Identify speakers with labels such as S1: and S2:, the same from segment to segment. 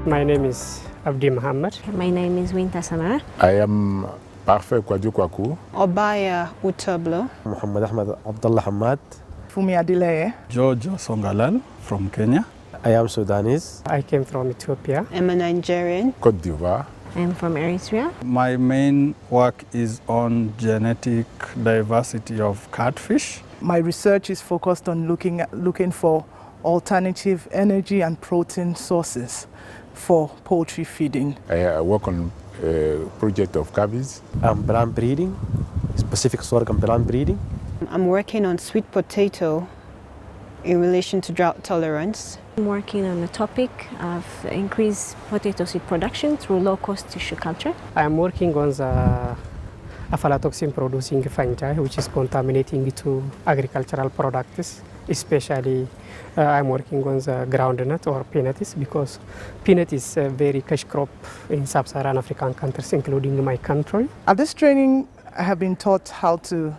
S1: My name is Abdi Muhammad.
S2: My name is Winta Samara.
S3: I am Parfait Kwaju Kwaku.
S4: Obaya Utablo.
S5: Muhammad Ahmad Abdullah Hamad.
S4: Fumi Adileye.
S6: George Songalal from Kenya.
S5: I am Sudanese.
S1: I came from Ethiopia.
S4: I'm a Nigerian.
S3: Côte d'Ivoire.
S2: I'm from Eritrea.
S6: My main work is on genetic diversity of catfish.
S4: My research is focused on looking for alternative energy and protein sources for poultry feeding.
S3: I work on a project of cavies.
S5: Plant breeding, specific sorghum plant breeding.
S4: I'm working on sweet potato in relation to drought tolerance.
S2: I'm working on the topic of increased potato seed production through low-cost tissue culture.
S1: I am working on the aflatoxin producing fungi, which is contaminating to agricultural products. Especially, I'm working on the groundnut or peanuts because peanut is a very cash crop in sub-Saharan African countries, including my country.
S4: At this training, I have been taught how to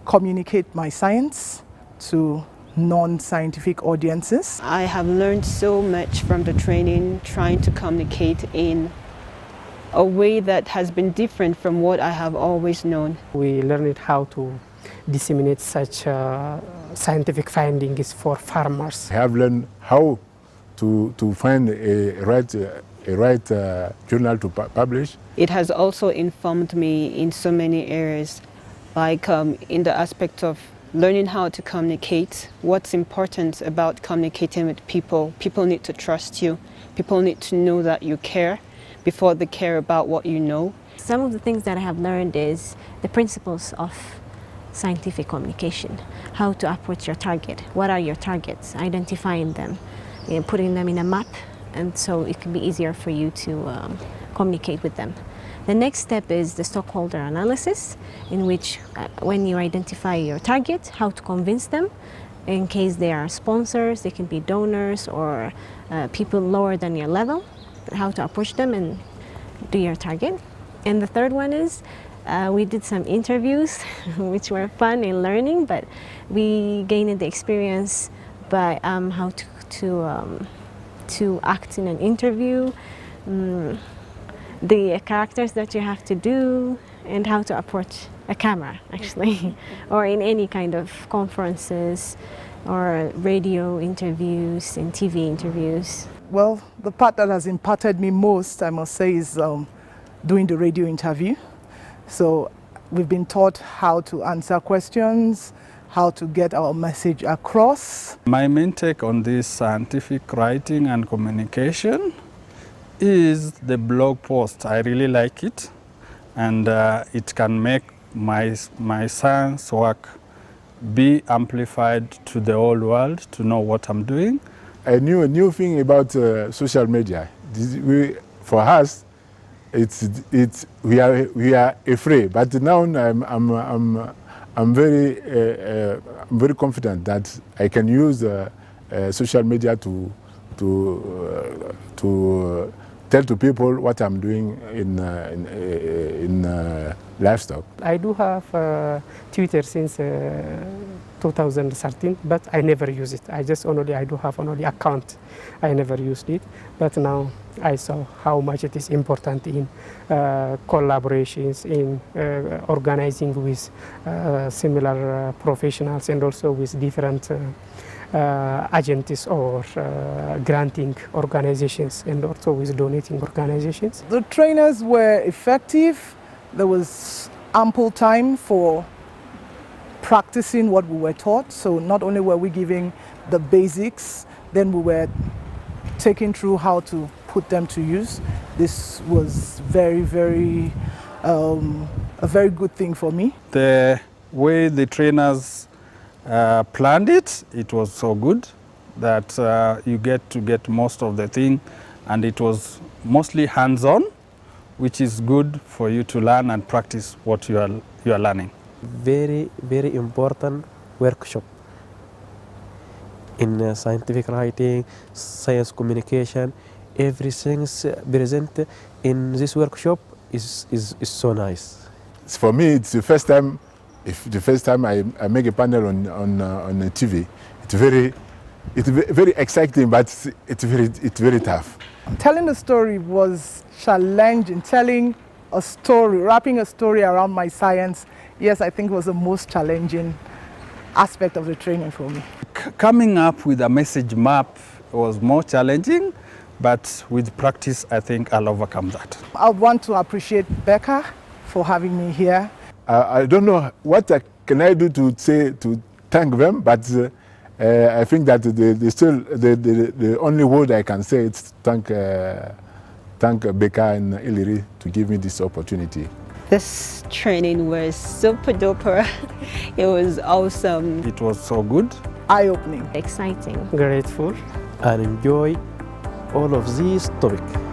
S4: communicate my science to non-scientific audiences. I have learned so much from the training, trying to communicate in a way that has been different from what I have always known.
S1: We learned how to disseminate such scientific findings for farmers.
S3: I have learned how to find a right journal to publish.
S4: It has also informed me in so many areas, like in the aspect of learning how to communicate, what's important about communicating with people. People need to trust you. People need to know that you care before they care about what you know.
S2: Some of the things that I have learned is the principles of scientific communication, how to approach your target, what are your targets, identifying them, putting them in a map, and so it can be easier for you to communicate with them. The next step is the stakeholder analysis, in which when you identify your target, how to convince them, in case they are sponsors, they can be donors or people lower than your level, how to approach them and do your target. And the third one is we did some interviews, which were fun and learning, but we gained the experience by how to act in an interview, the characters that you have to do, and how to approach a camera, actually, or in any kind of conferences or radio interviews and TV interviews.
S4: Well, the part that has impacted me most, I must say, is doing the radio interview. So we've been taught how to answer questions, how to get our message across.
S6: My main take on this scientific writing and communication is the blog post. I really like it, and it can make my science work be amplified to the whole world to know what I'm doing.
S3: I knew a new thing about social media. For us, we are afraid, but now I'm very confident that I can use social media to tell to people what I'm doing in livestock.
S1: I do have Twitter since 2013, but I never use it. I do have only account. I never used it, but now I saw how much it is important in collaborations, in organizing with similar professionals, and also with different agencies or granting organizations, and also with donating organizations.
S4: The trainers were effective. There was ample time for practicing what we were taught. So not only were we giving the basics, then we were taking through how to put them to use. This was a very good thing for me.
S6: The way the trainers planned it, it was so good that you get most of the thing, and it was mostly hands-on, which is good for you to learn and practice what you are learning.
S5: Very, very important workshop in scientific writing, science communication. Everything present in this workshop is so nice.
S3: For me, it's the first time. If the first time I make a panel on TV, it's very exciting, but it's very tough.
S4: Telling the story was challenging. Telling a story, wrapping a story around my science, yes, I think was the most challenging aspect of the training for me.
S6: Coming up with a message map was more challenging, but with practice, I think I'll overcome that.
S4: I want to appreciate BecA for having me here.
S3: I don't know what can I do to thank them, but I think that the only word I can say is thank BecA and Iliri to give me this opportunity.
S7: This training was super duper. It was awesome.
S6: It was so good.
S4: Eye-opening.
S2: Exciting.
S1: Grateful.
S5: And enjoy all of these topics.